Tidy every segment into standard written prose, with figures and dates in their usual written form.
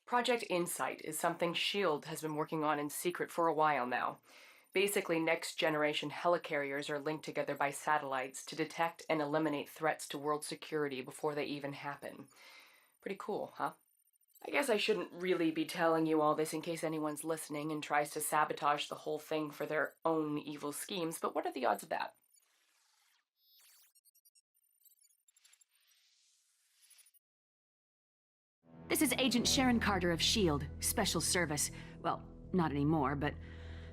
Project Insight is something S.H.I.E.L.D. has been working on in secret for a while now. Basically, next-generation helicarriers are linked together by satellites to detect and eliminate threats to world security before they even happen. Pretty cool, huh? I guess I shouldn't really be telling you all this in case anyone's listening and tries to sabotage the whole thing for their own evil schemes, but what are the odds of that? This is Agent Sharon Carter of S.H.I.E.L.D., Special Service. Well, not anymore, but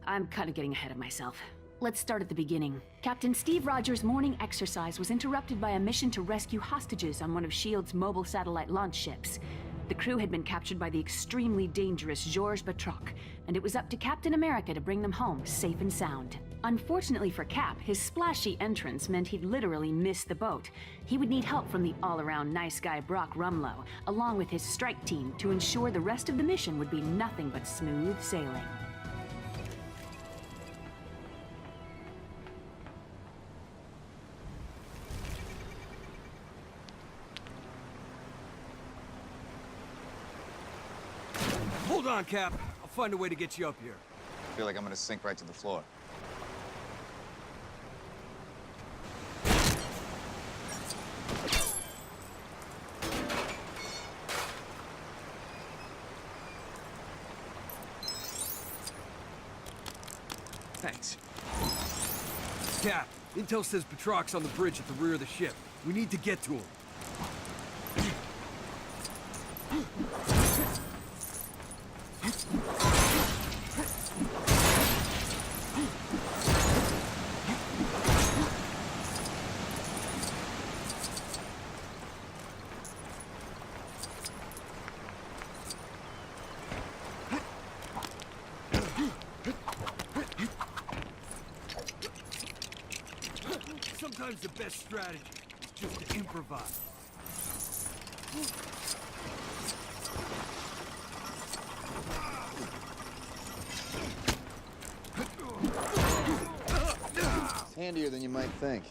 I'm kind of getting ahead of myself. Let's start at the beginning. Captain Steve Rogers' morning exercise was interrupted by a mission to rescue hostages on one of S.H.I.E.L.D.'s mobile satellite launch ships. The crew had been captured by the extremely dangerous Georges Batroc, and it was up to Captain America to bring them home safe and sound. Unfortunately for Cap, his splashy entrance meant he'd literally miss the boat. He would need help from the all-around nice guy Brock Rumlow, along with his strike team, to ensure the rest of the mission would be nothing but smooth sailing. Hold on, Cap. I'll find a way to get you up here. I feel like I'm gonna sink right to the floor. Thanks. Cap, intel says Batroc's on the bridge at the rear of the ship. We need to get to him. Sometimes the best strategy is just to improvise. It's handier than you might think.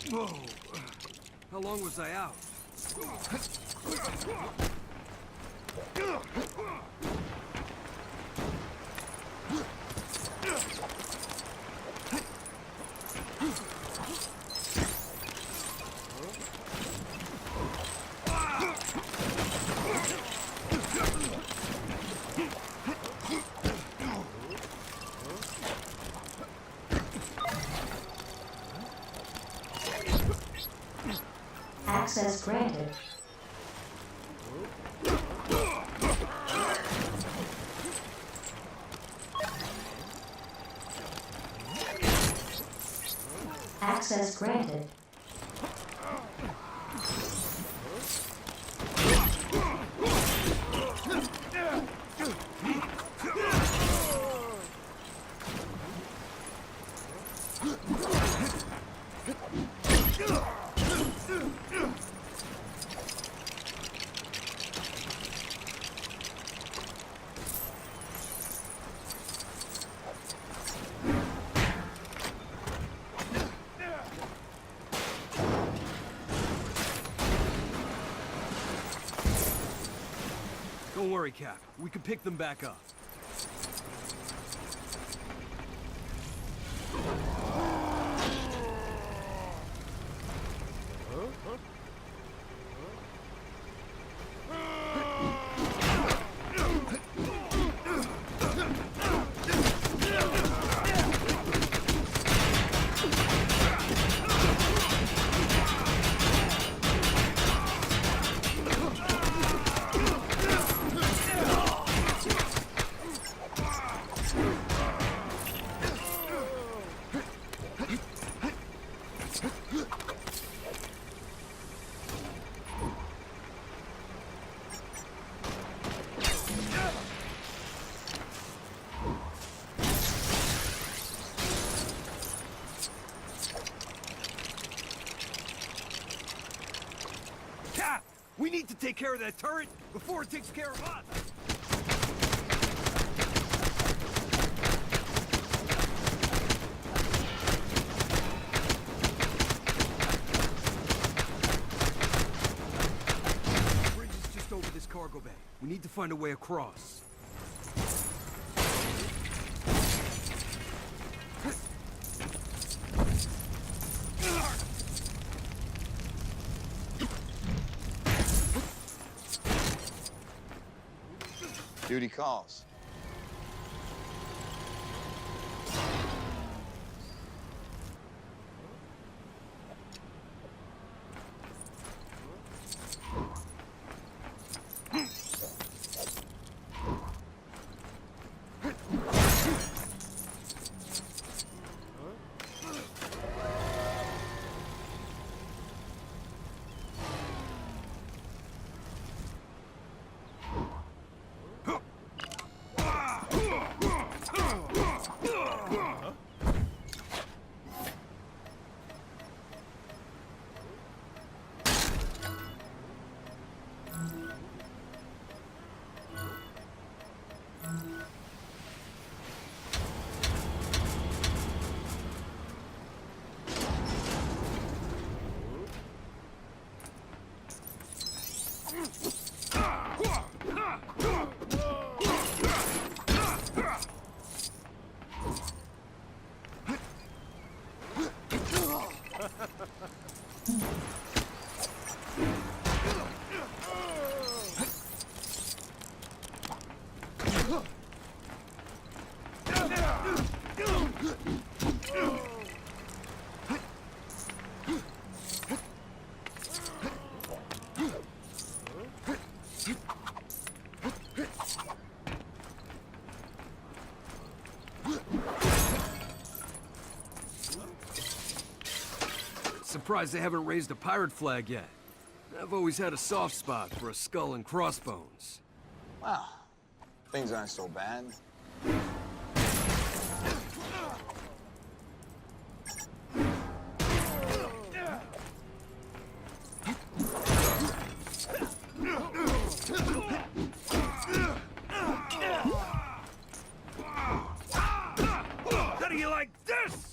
Whoa! How long was I out? Access granted. Access granted. Don't worry, Cap. We can pick them back up. Cap! We need to take care of that turret before it takes care of us! The bridge is just over this cargo bay. We need to find a way across. Duty calls. Surprised they haven't raised a pirate flag yet. I've always had a soft spot for a skull and crossbones. Wow. Things aren't so bad. How do you like this?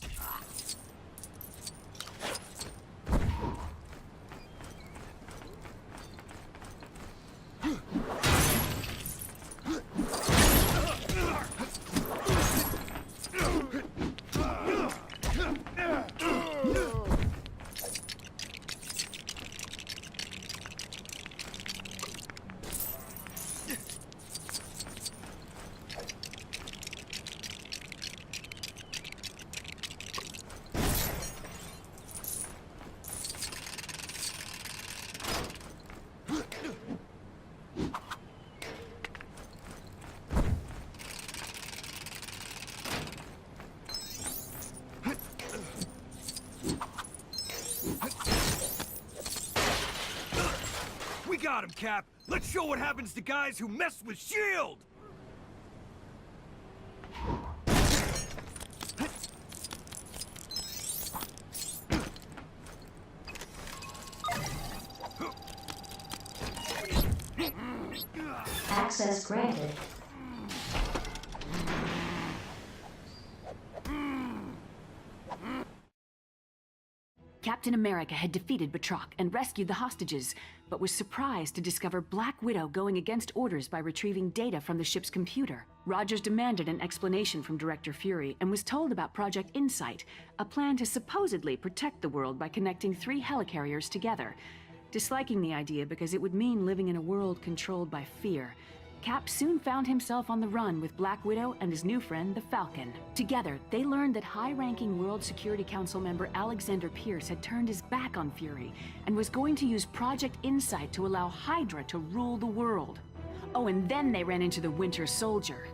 We got him, Cap! Let's show what happens to guys who mess with S.H.I.E.L.D.! Access granted. Captain America had defeated Batroc and rescued the hostages, but was surprised to discover Black Widow going against orders by retrieving data from the ship's computer. Rogers demanded an explanation from Director Fury and was told about Project Insight, a plan to supposedly protect the world by connecting 3 helicarriers together. Disliking the idea because it would mean living in a world controlled by fear, Cap soon found himself on the run with Black Widow and his new friend, the Falcon. Together, they learned that high-ranking World Security Council member Alexander Pierce had turned his back on Fury and was going to use Project Insight to allow Hydra to rule the world. Oh, and then they ran into the Winter Soldier.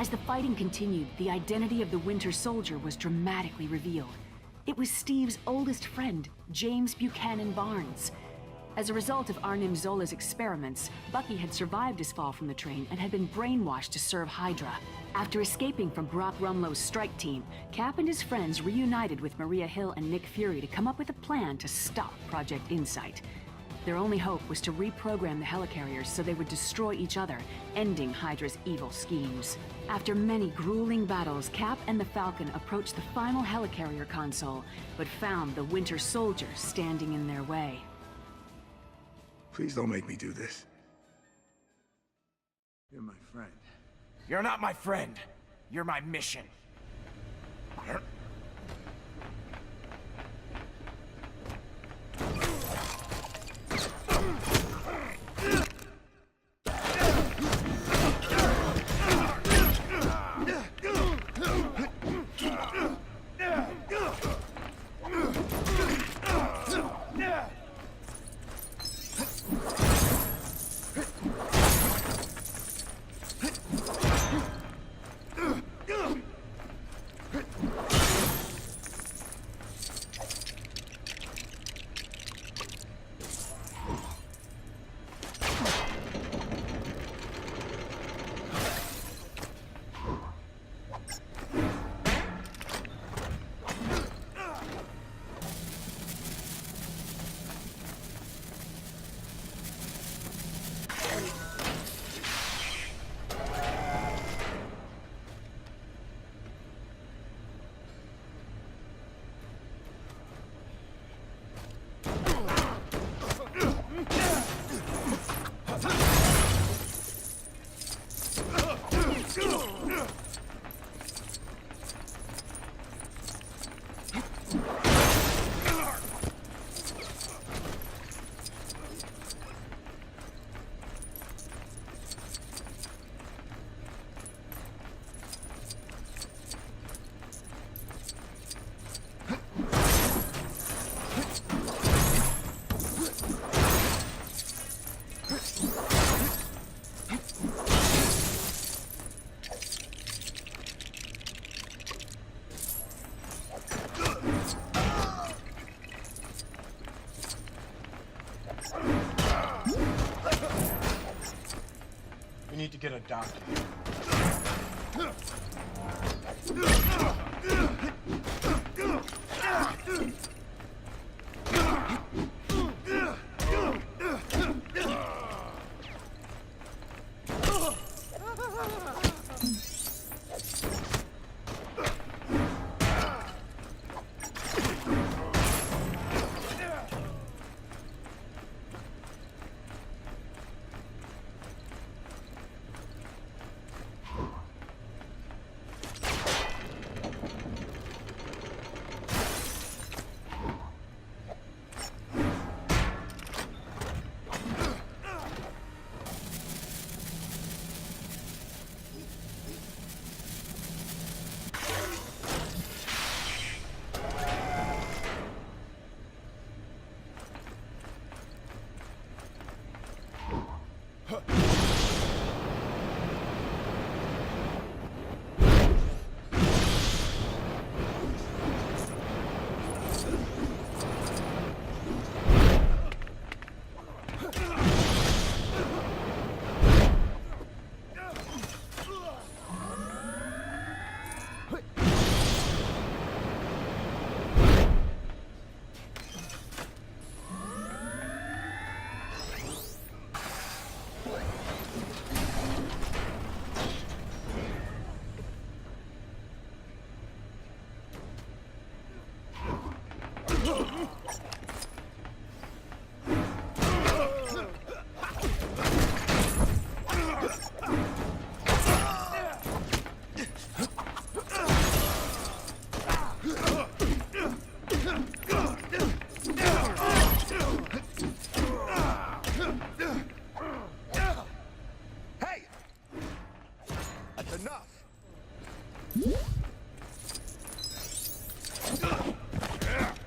As the fighting continued, the identity of the Winter Soldier was dramatically revealed. It was Steve's oldest friend, James Buchanan Barnes. As a result of Arnim Zola's experiments, Bucky had survived his fall from the train and had been brainwashed to serve Hydra. After escaping from Brock Rumlow's strike team, Cap and his friends reunited with Maria Hill and Nick Fury to come up with a plan to stop Project Insight. Their only hope was to reprogram the helicarriers so they would destroy each other, ending Hydra's evil schemes. After many grueling battles, Cap and the Falcon approached the final helicarrier console, but found the Winter Soldier standing in their way. Please don't make me do this. You're my friend. You're not my friend. You're my mission. get a doctor.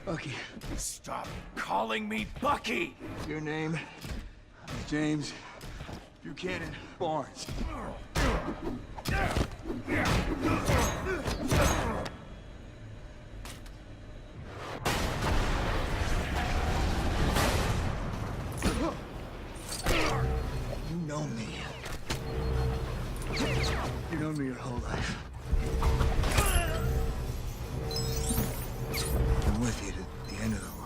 Bucky, Stop calling me Bucky! your name is James Buchanan Barnes. You know me. You've known me your whole life. I'm with you to the end of the line.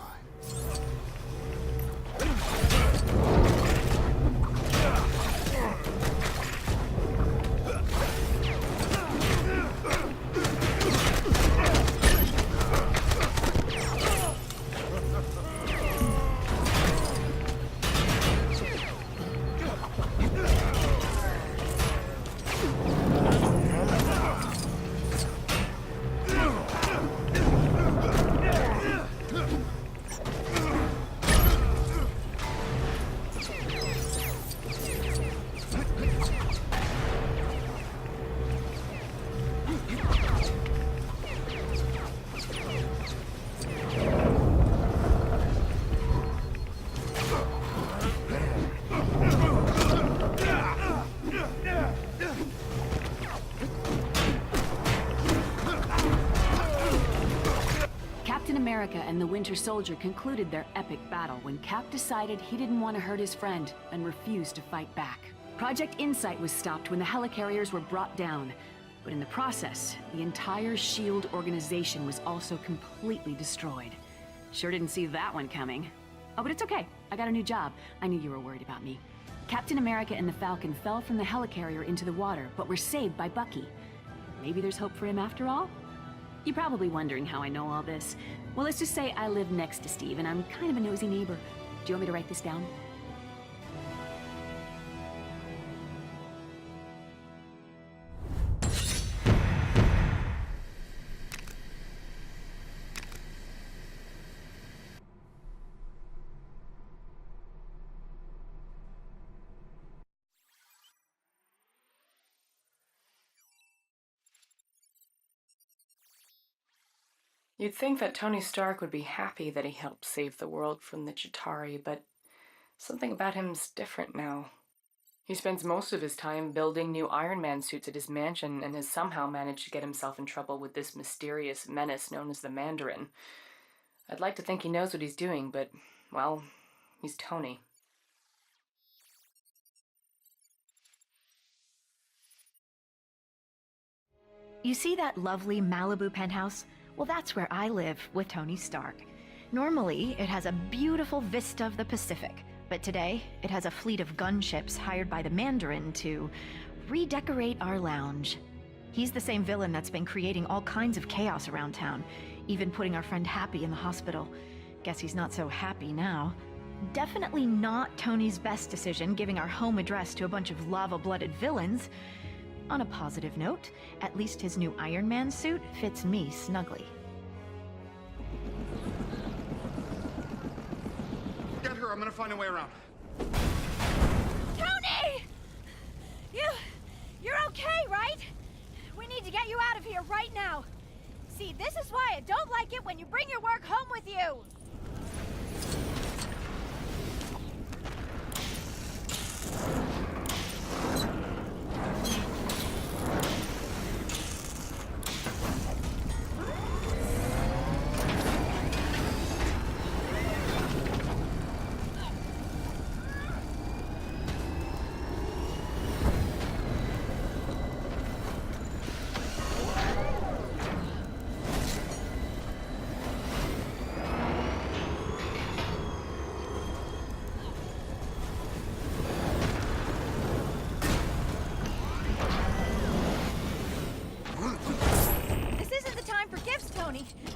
Captain America and the Winter Soldier concluded their epic battle when Cap decided he didn't want to hurt his friend and refused to fight back. Project Insight was stopped when the helicarriers were brought down, but in the process, the entire SHIELD organization was also completely destroyed. Sure didn't see that one coming. Oh, but it's okay. I got a new job. I knew you were worried about me. Captain America and the Falcon fell from the helicarrier into the water, but were saved by Bucky. Maybe there's hope for him after all? You're probably wondering how I know all this. Well, let's just say I live next to Steve, and I'm kind of a nosy neighbor. Do you want me to write this down? You'd think that Tony Stark would be happy that he helped save the world from the Chitauri, but something about him's different now. He spends most of his time building new Iron Man suits at his mansion and has somehow managed to get himself in trouble with this mysterious menace known as the Mandarin. I'd like to think he knows what he's doing, but, well, he's Tony. You see that lovely Malibu penthouse? Well, that's where I live with Tony Stark. Normally, it has a beautiful vista of the Pacific, but today, it has a fleet of gunships hired by the Mandarin to redecorate our lounge. He's the same villain that's been creating all kinds of chaos around town, even putting our friend Happy in the hospital. Guess he's not so happy now. Definitely not Tony's best decision giving our home address to a bunch of lava-blooded villains. On a positive note, at least his new Iron Man suit fits me snugly. Get her, I'm gonna find a way around. Tony! You're okay, right? We need to get you out of here right now. See, this is why I don't like it when you bring your work home with you.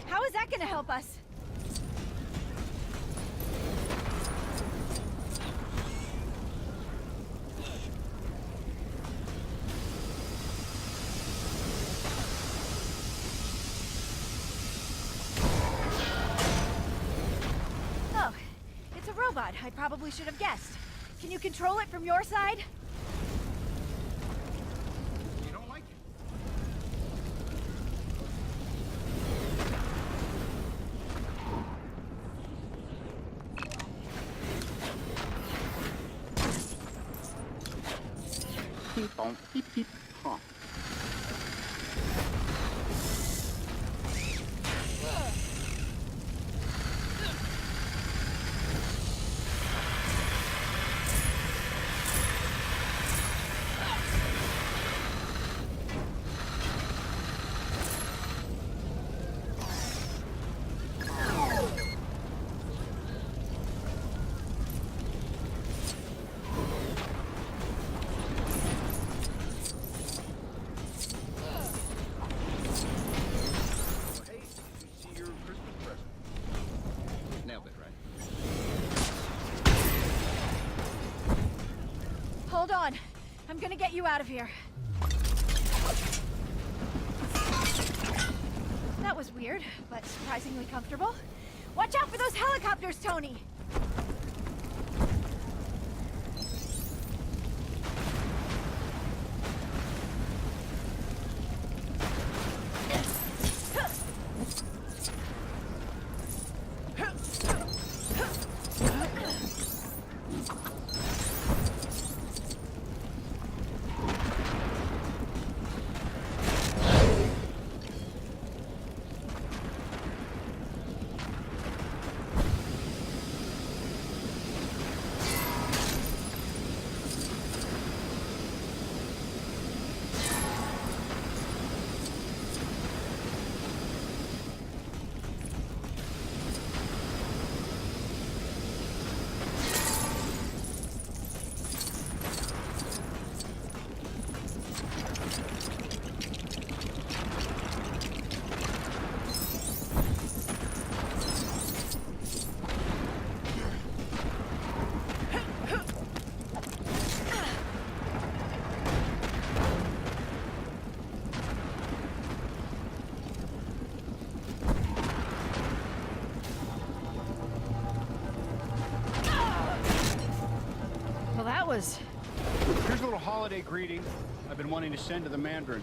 How is that gonna help us? Oh, it's a robot. I probably should have guessed. Can you control it from your side? Beep, beep, huh. Hold on. I'm gonna get you out of here. That was weird, but surprisingly comfortable. Watch out for those helicopters, Tony! Was. Here's a little holiday greeting I've been wanting to send to the Mandarin.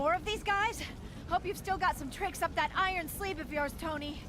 more of these guys? Hope you've still got some tricks up that iron sleeve of yours, Tony.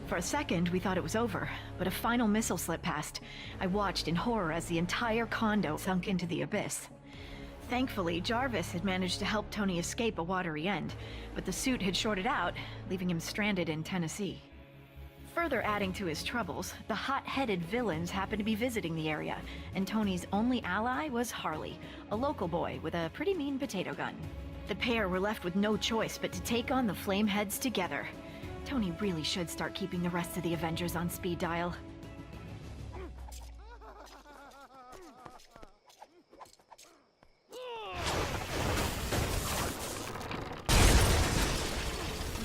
For a second, we thought it was over, but a final missile slipped past. I watched in horror as the entire condo sunk into the abyss. Thankfully, Jarvis had managed to help Tony escape a watery end, but the suit had shorted out, leaving him stranded in Tennessee. Further adding to his troubles, the hot-headed villains happened to be visiting the area, and Tony's only ally was Harley, a local boy with a pretty mean potato gun. The pair were left with no choice but to take on the Flameheads together. Tony really should start keeping the rest of the Avengers on speed dial.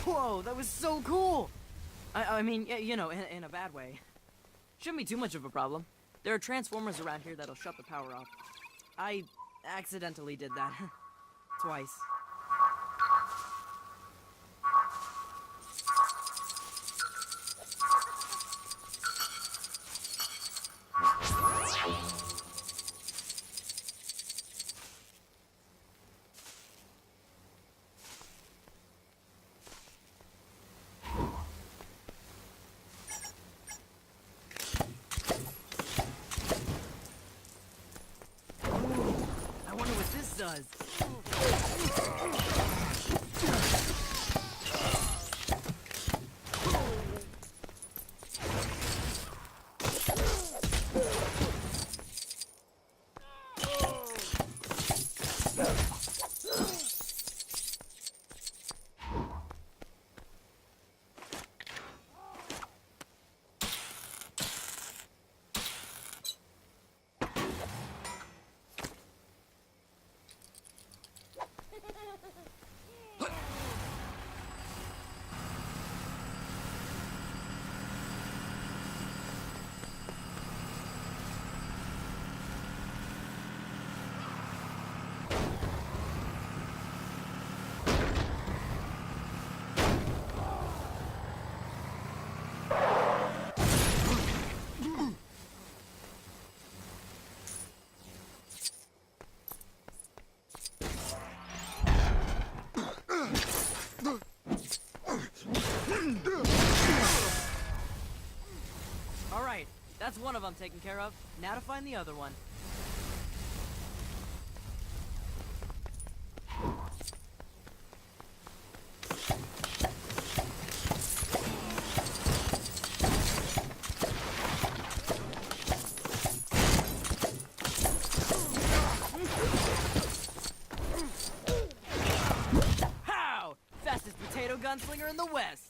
Whoa, that was so cool! I mean, you know, in a bad way. Shouldn't be too much of a problem. There are transformers around here that'll shut the power off. I accidentally did that. Twice. I wonder what this does. Alright, that's one of them taken care of. Now to find the other one. How? Fastest potato gunslinger in the West.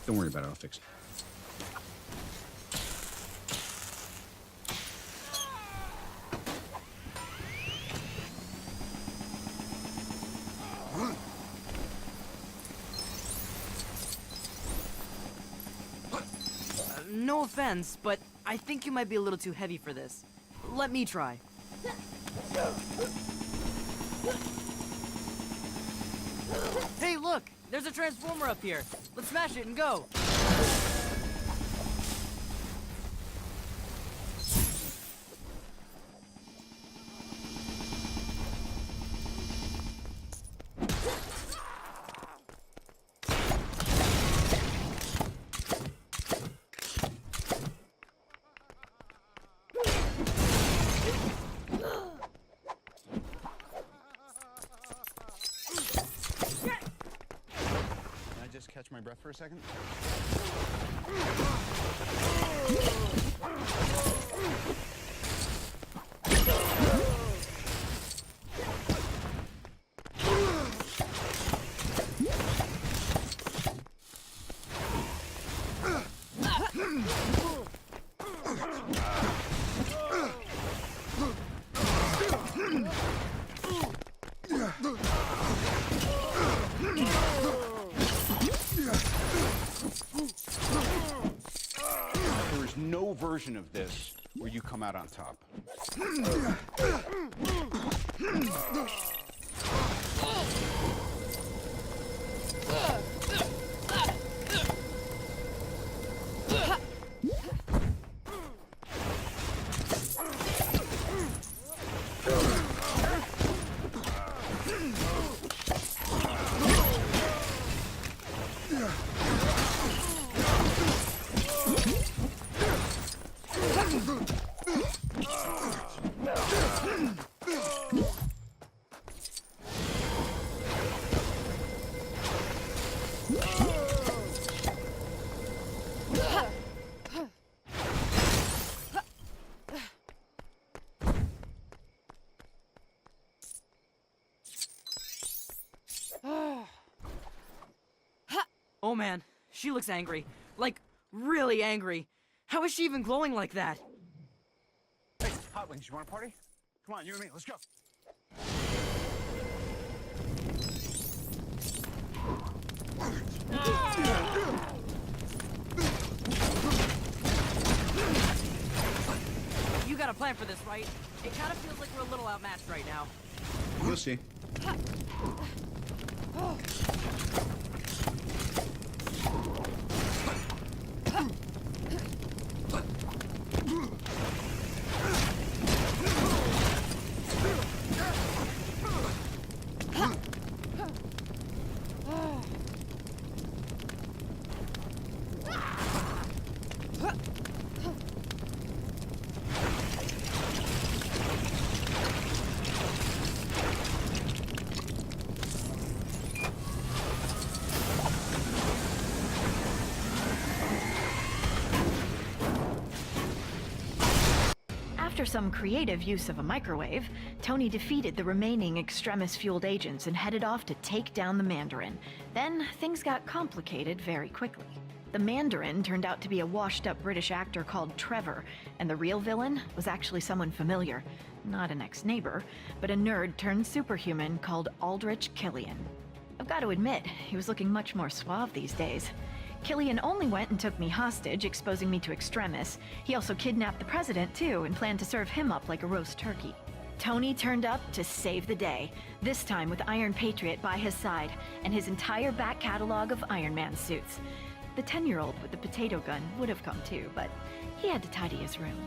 Don't worry about it, I'll fix it. No offense, but I think you might be a little too heavy for this. Let me try. Hey, look! There's a transformer up here. Let's smash it and go. catch my breath for a second? There is no version of this where you come out on top. Oh man, she looks angry. Like, really angry. How is she even glowing like that? Hey, Hot Wings, you want a party? Come on, you and me, let's go. You got a plan for this, right? It kind of feels like we're a little outmatched right now. You'll see. After some creative use of a microwave, Tony defeated the remaining Extremis-fueled agents and headed off to take down the Mandarin. Then, things got complicated very quickly. The Mandarin turned out to be a washed-up British actor called Trevor, and the real villain was actually someone familiar. Not an ex-neighbor, but a nerd-turned-superhuman called Aldrich Killian. I've got to admit, he was looking much more suave these days. Killian only went and took me hostage, exposing me to Extremis. He also kidnapped the president, too, and planned to serve him up like a roast turkey. Tony turned up to save the day, this time with Iron Patriot by his side, and his entire back catalog of Iron Man suits. The 10-year-old with the potato gun would have come too, but he had to tidy his room.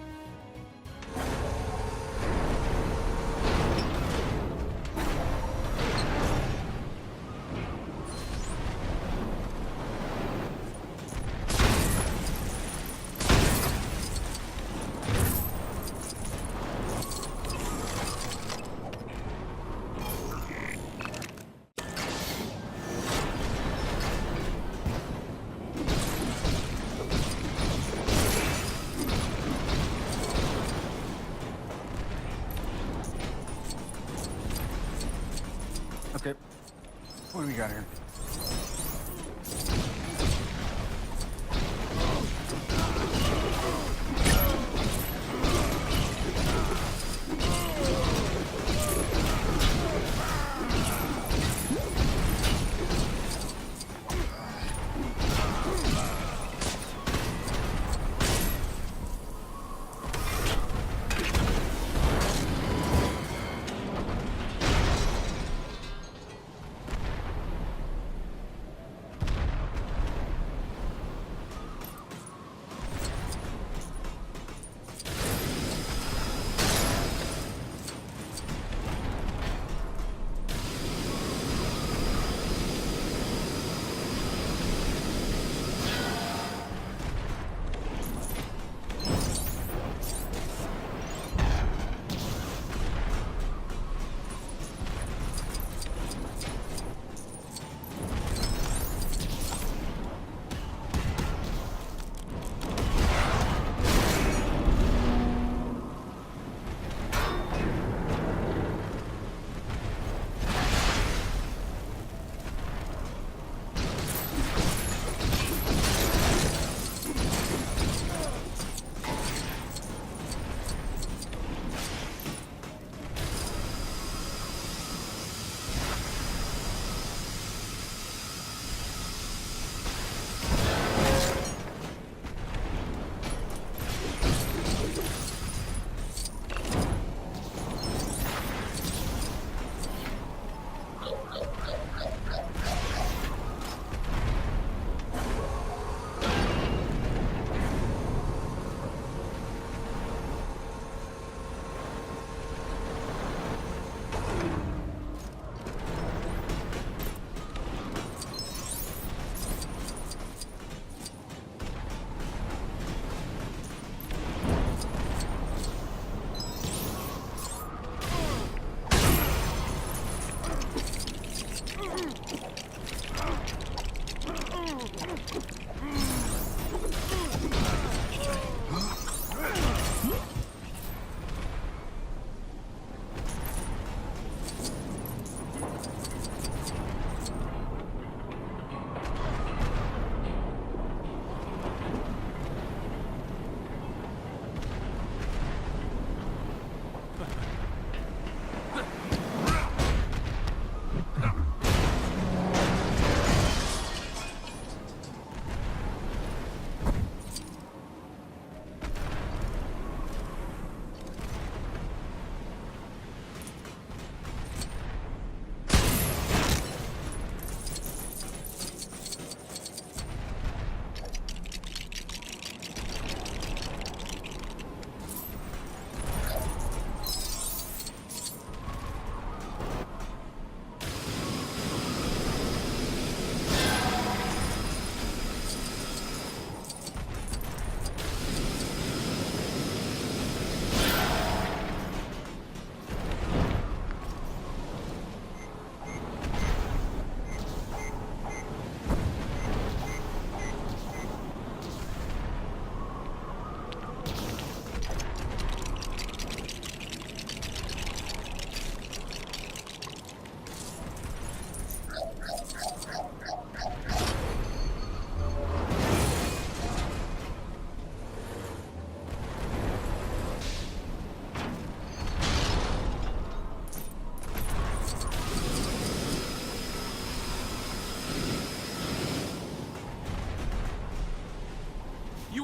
Okay, what do we got here?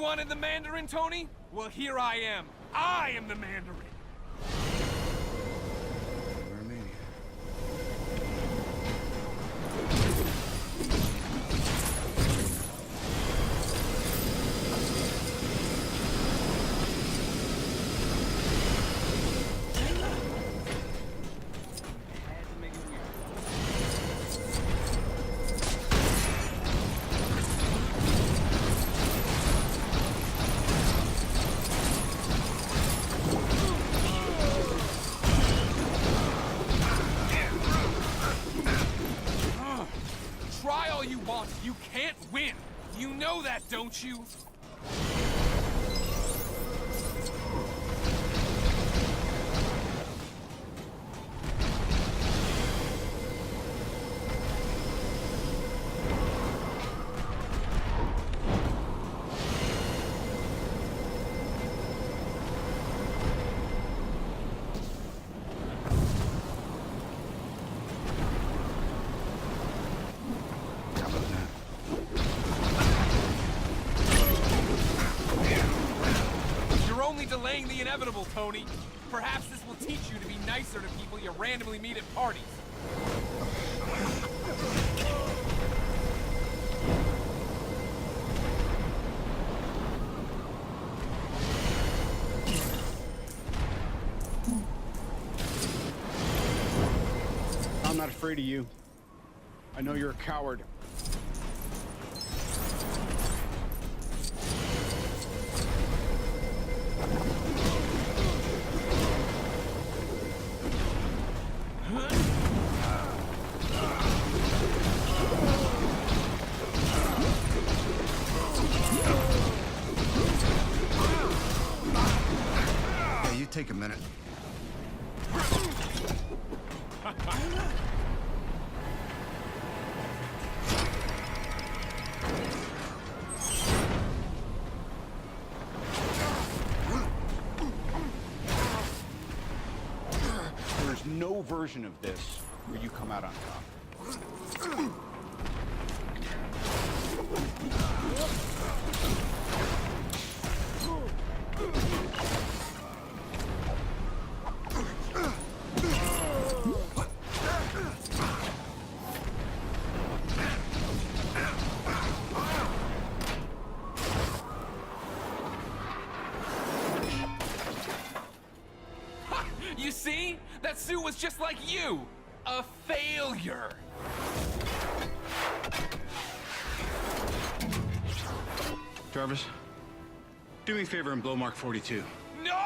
wanted the Mandarin, Tony? Well, here I am. I am the Mandarin. Try all you want, you can't win. You know that, don't you? Delaying the inevitable, Tony. Perhaps this will teach you to be nicer to people you randomly meet at parties. I'm not afraid of you. I know you're a coward. Take a minute. There's no version of this where you come out on top. You see? That suit was just like you! A failure! Jarvis, do me a favor and blow Mark 42. No!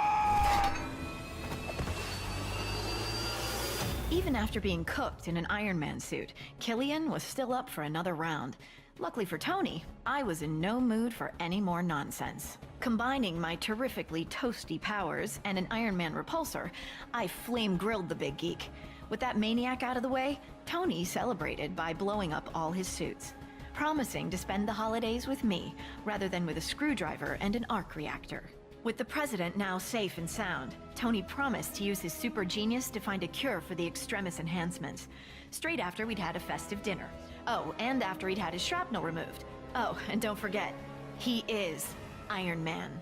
Even after being cooked in an Iron Man suit, Killian was still up for another round. Luckily for Tony, I was in no mood for any more nonsense. Combining my terrifically toasty powers and an Iron Man repulsor, I flame-grilled the big geek. With that maniac out of the way, Tony celebrated by blowing up all his suits, promising to spend the holidays with me rather than with a screwdriver and an arc reactor. With the president now safe and sound, Tony promised to use his super genius to find a cure for the extremis enhancements, straight after we'd had a festive dinner. Oh, and after he'd had his shrapnel removed. Oh, and don't forget, he is Iron Man.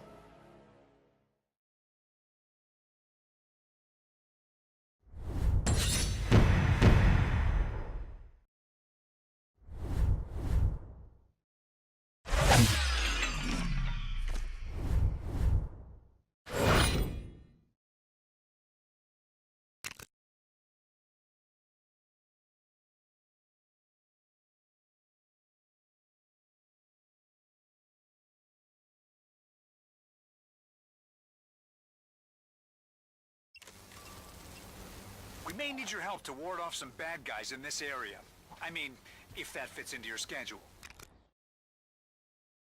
We may need your help to ward off some bad guys in this area. I mean, if that fits into your schedule.